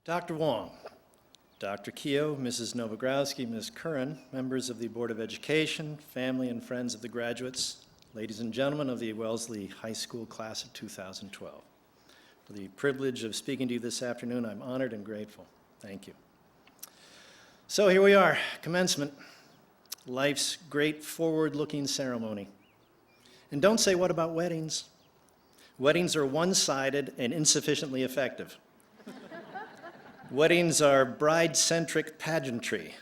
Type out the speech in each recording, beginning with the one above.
Dr. Wong, Dr. Keogh, Mrs. Nowogrodzki, Ms. Curran, members of the Board of Education, family and friends of the graduates, ladies and gentlemen of the Wellesley High School class of 2012. For the privilege of speaking to you this afternoon, I'm honored and grateful. Thank you. So here we are, commencement, life's great forward-looking ceremony. And don't say, what about weddings? Weddings are one-sided and insufficiently effective. Weddings are bride-centric pageantry.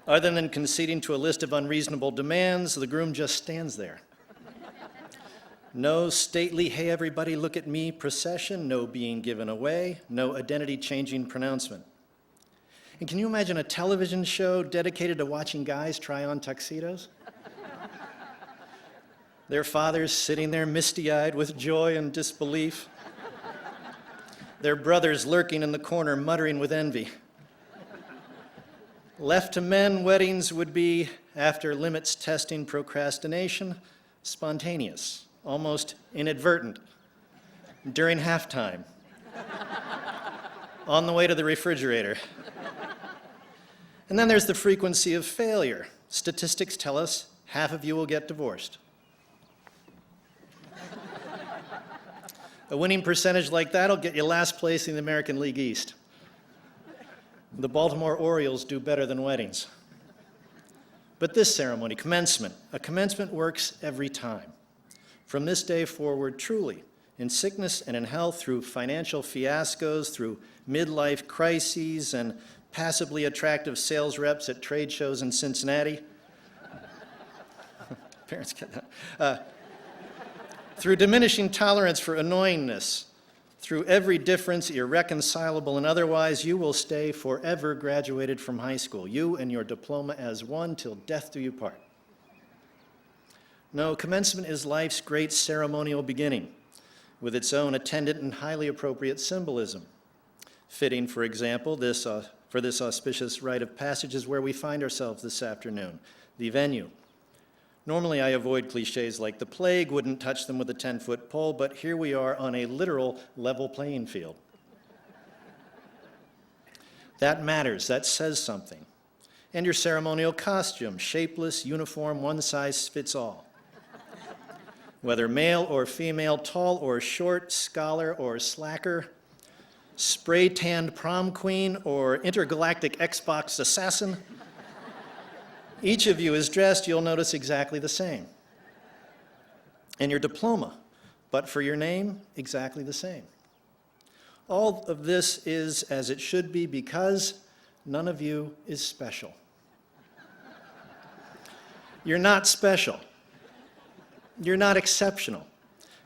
Other than conceding to a list of unreasonable demands, the groom just stands there. No stately, hey everybody look at me procession, no being given away, no identity-changing pronouncement. And can you imagine a television show dedicated to watching guys try on tuxedos? Their fathers sitting there misty-eyed with joy and disbelief. Their brothers lurking in the corner, muttering with envy. Left to men, weddings would be, after limits testing procrastination, spontaneous, almost inadvertent, during halftime, on the way to the refrigerator. And then there's the frequency of failure. Statistics tell us half of you will get divorced. A winning percentage like that will get you last place in the American League East. The Baltimore Orioles do better than weddings. But this ceremony, commencement, a commencement works every time. From this day forward, truly, in sickness and in health, through financial fiascos, through midlife crises, and passably attractive sales reps at trade shows in Cincinnati. Parents get that. Through diminishing tolerance for annoyingness, through every difference, irreconcilable and otherwise, you will stay forever graduated from high school, you and your diploma as one till death do you part. No, commencement is life's great ceremonial beginning, with its own attendant and highly appropriate symbolism. Fitting, for example, for this auspicious rite of passage is where we find ourselves this afternoon, the venue. Normally, I avoid cliches like the plague, wouldn't touch them with a 10-foot pole, but here we are on a literal level playing field. That matters, that says something. And your ceremonial costume, shapeless, uniform, one size fits all. Whether male or female, tall or short, scholar or slacker, spray-tanned prom queen or intergalactic Xbox assassin, each of you is dressed, you'll notice, exactly the same. And your diploma, but for your name, exactly the same. All of this is as it should be because none of you is special. You're not special. You're not exceptional.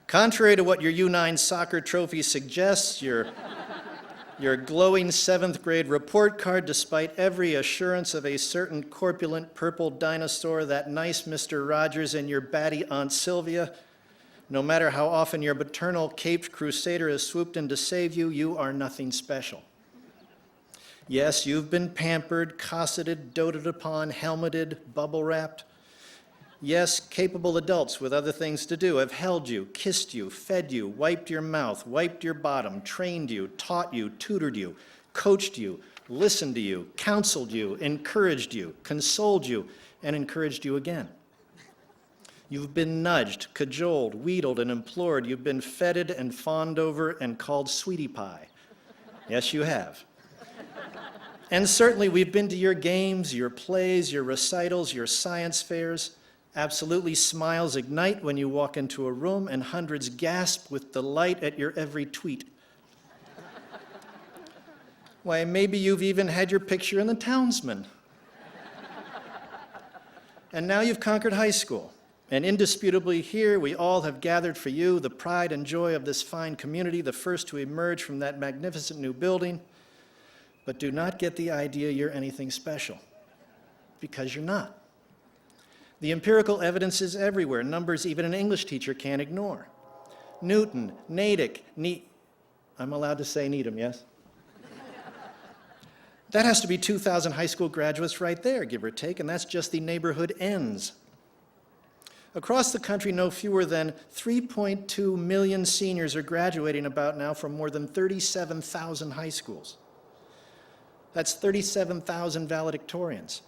Contrary to what your U9 soccer trophy suggests, your glowing 7th grade report card, despite every assurance of a certain corpulent purple dinosaur, that nice Mr. Rogers, and your batty Aunt Sylvia, no matter how often your maternal caped crusader has swooped in to save you, you are nothing special. Yes, you've been pampered, cosseted, doted upon, helmeted, bubble-wrapped. Yes, capable adults with other things to do have held you, kissed you, fed you, wiped your mouth, wiped your bottom, trained you, taught you, tutored you, coached you, listened to you, counseled you, encouraged you, consoled you, and encouraged you again. You've been nudged, cajoled, wheedled, and implored. You've been feted and fawned over and called sweetie pie. Yes, you have. And certainly we've been to your games, your plays, your recitals, your science fairs. Absolutely, smiles ignite when you walk into a room, and hundreds gasp with delight at your every tweet. Why, maybe you've even had your picture in the Townsman. And now you've conquered high school, and indisputably here we all have gathered for you, the pride and joy of this fine community, the first to emerge from that magnificent new building. But do not get the idea you're anything special, because you're not. The empirical evidence is everywhere, numbers even an English teacher can't ignore. Newton, Natick, I'm allowed to say Needham, yes? That has to be 2,000 high school graduates right there, give or take, and that's just the neighborhood ends. Across the country, no fewer than 3.2 million seniors are graduating about now from more than 37,000 high schools. That's 37,000 valedictorians.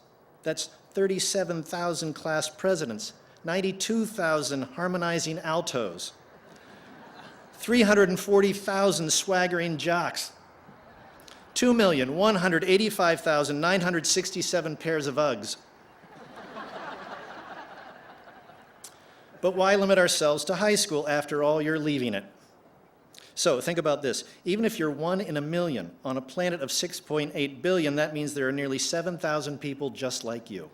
That's 37,000 class presidents, 92,000 harmonizing altos, 340,000 swaggering jocks, 2,185,967 pairs of Uggs. But why limit ourselves to high school? After all, you're leaving it. So think about this. Even if you're 1 in a million on a planet of 6.8 billion, that means there are nearly 7,000 people just like you.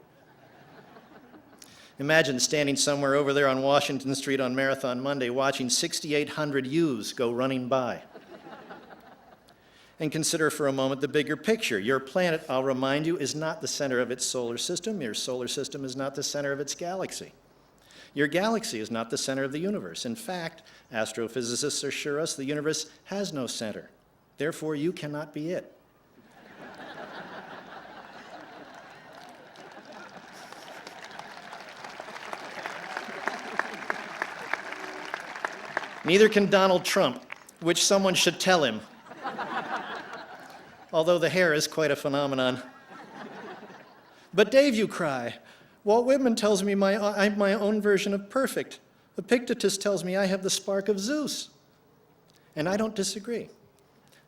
Imagine standing somewhere over there on Washington Street on Marathon Monday watching 6,800 yous go running by. And consider for a moment the bigger picture. Your planet, I'll remind you, is not the center of its solar system. Your solar system is not the center of its galaxy. Your galaxy is not the center of the universe. In fact, astrophysicists assure us the universe has no center. Therefore, you cannot be it. Neither can Donald Trump, which someone should tell him. Although the hair is quite a phenomenon. But Dave, you cry. Walt Whitman tells me I'm my own version of perfect. Epictetus tells me I have the spark of Zeus. And I don't disagree.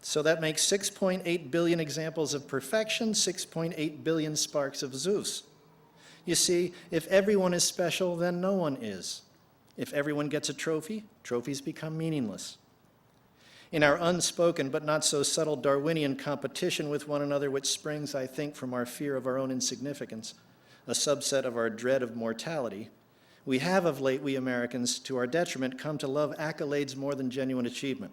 So that makes 6.8 billion examples of perfection, 6.8 billion sparks of Zeus. You see, if everyone is special, then no one is. If everyone gets a trophy, trophies become meaningless. In our unspoken but not so subtle Darwinian competition with one another, which springs, I think, from our fear of our own insignificance, a subset of our dread of mortality, we have of late, we Americans, to our detriment, come to love accolades more than genuine achievement.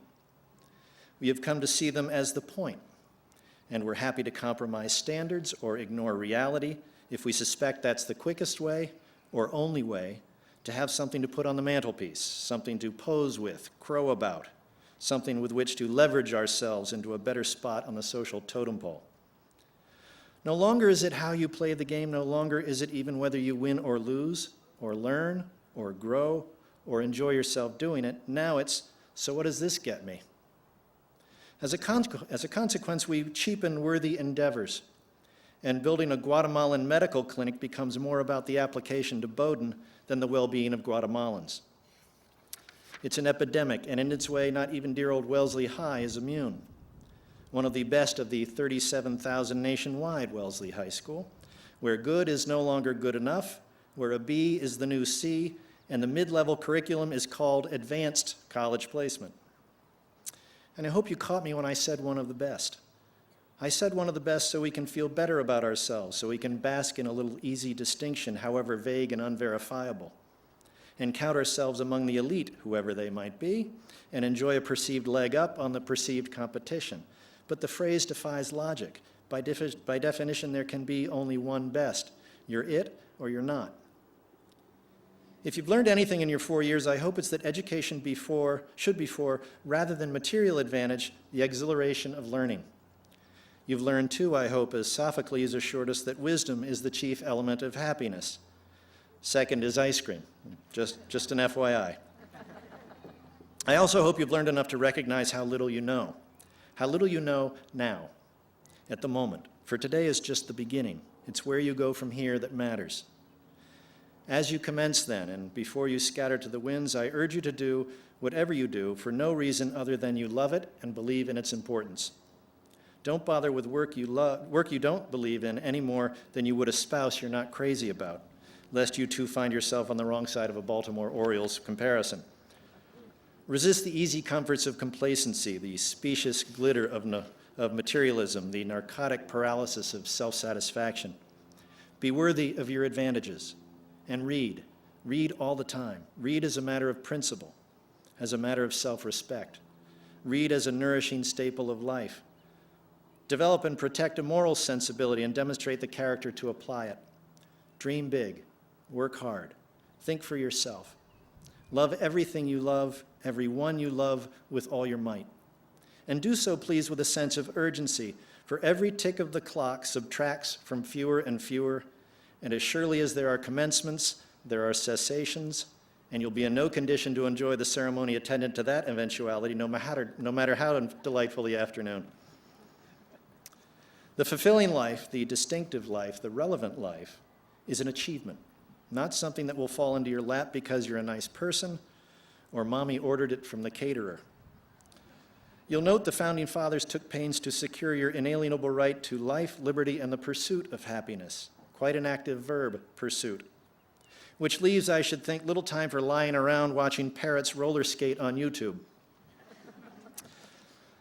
We have come to see them as the point, and we're happy to compromise standards or ignore reality if we suspect that's the quickest way or only way to have something to put on the mantelpiece, something to pose with, crow about, something with which to leverage ourselves into a better spot on the social totem pole. No longer is it how you play the game, no longer is it even whether you win or lose, or learn, or grow, or enjoy yourself doing it. Now it's, so what does this get me? As a consequence, we cheapen worthy endeavors, and building a Guatemalan medical clinic becomes more about the application to Bowdoin than the well-being of Guatemalans. It's an epidemic, and in its way, not even dear old Wellesley High is immune. One of the best of the 37,000 nationwide Wellesley High School, where good is no longer good enough, where a B is the new C, and the mid-level curriculum is called advanced college placement. And I hope you caught me when I said one of the best. I said one of the best so we can feel better about ourselves, so we can bask in a little easy distinction, however vague and unverifiable, and count ourselves among the elite, whoever they might be, and enjoy a perceived leg up on the perceived competition. But the phrase defies logic. By definition, there can be only one best. You're it or you're not. If you've learned anything in your 4 years, I hope it's that education should be for, rather than material advantage, the exhilaration of learning. You've learned too, I hope, as Sophocles assured us, that wisdom is the chief element of happiness. Second is ice cream, just an FYI. I also hope you've learned enough to recognize how little you know now, at the moment. For today is just the beginning. It's where you go from here that matters. As you commence then, and before you scatter to the winds, I urge you to do whatever you do for no reason other than you love it and believe in its importance. Don't bother with work you don't believe in any more than you would a spouse you're not crazy about, lest you too find yourself on the wrong side of a Baltimore Orioles comparison. Resist the easy comforts of complacency, the specious glitter of materialism, the narcotic paralysis of self-satisfaction. Be worthy of your advantages, and read. Read all the time. Read as a matter of principle, as a matter of self-respect. Read as a nourishing staple of life. Develop and protect a moral sensibility and demonstrate the character to apply it. Dream big. Work hard. Think for yourself. Love everything you love, everyone you love, with all your might. And do so, please, with a sense of urgency, for every tick of the clock subtracts from fewer and fewer, and as surely as there are commencements, there are cessations, and you'll be in no condition to enjoy the ceremony attendant to that eventuality, no matter how delightful the afternoon. The fulfilling life, the distinctive life, the relevant life, is an achievement, not something that will fall into your lap because you're a nice person or mommy ordered it from the caterer. You'll note the Founding Fathers took pains to secure your inalienable right to life, liberty, and the pursuit of happiness. Quite an active verb, pursuit. Which leaves, I should think, little time for lying around watching parrots roller skate on YouTube.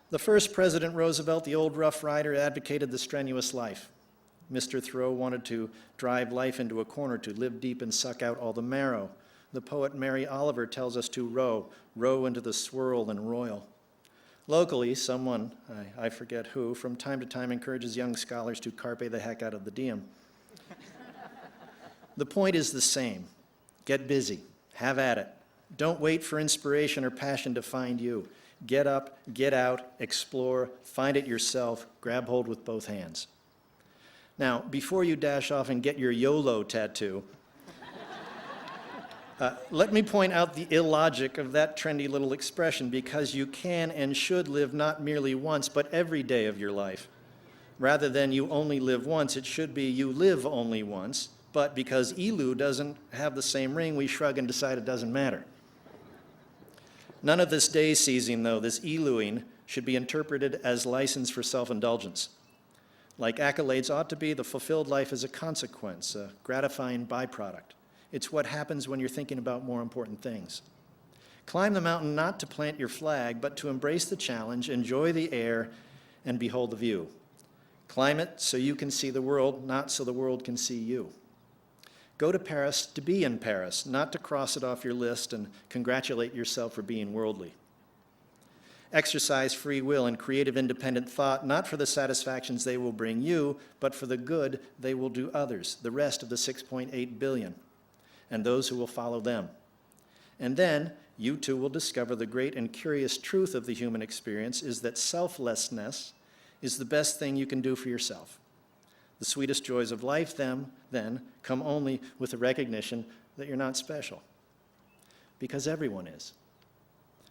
The first President Roosevelt, the old Rough Rider, advocated the strenuous life. Mr. Thoreau wanted to drive life into a corner, to live deep and suck out all the marrow. The poet Mary Oliver tells us to row into the swirl and roil. Locally, someone, I forget who, from time to time encourages young scholars to carpe the heck out of the diem. The point is the same. Get busy. Have at it. Don't wait for inspiration or passion to find you. Get up, get out, explore, find it yourself, grab hold with both hands. Now, before you dash off and get your YOLO tattoo, let me point out the illogic of that trendy little expression, because you can and should live not merely once, but every day of your life. Rather than you only live once, it should be you live only once, but because ELU doesn't have the same ring, we shrug and decide it doesn't matter. None of this day seizing, though, this ELUing, should be interpreted as license for self-indulgence. Like accolades ought to be, the fulfilled life is a consequence, a gratifying byproduct. It's what happens when you're thinking about more important things. Climb the mountain not to plant your flag, but to embrace the challenge, enjoy the air, and behold the view. Climb it so you can see the world, not so the world can see you. Go to Paris to be in Paris, not to cross it off your list and congratulate yourself for being worldly. Exercise free will and creative independent thought, not for the satisfactions they will bring you, but for the good they will do others, the rest of the 6.8 billion, and those who will follow them. And then you too will discover the great and curious truth of the human experience is that selflessness is the best thing you can do for yourself. The sweetest joys of life then come only with the recognition that you're not special, because everyone is.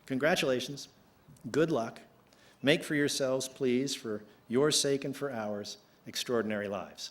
Congratulations. Good luck. Make for yourselves, please, for your sake and for ours, extraordinary lives.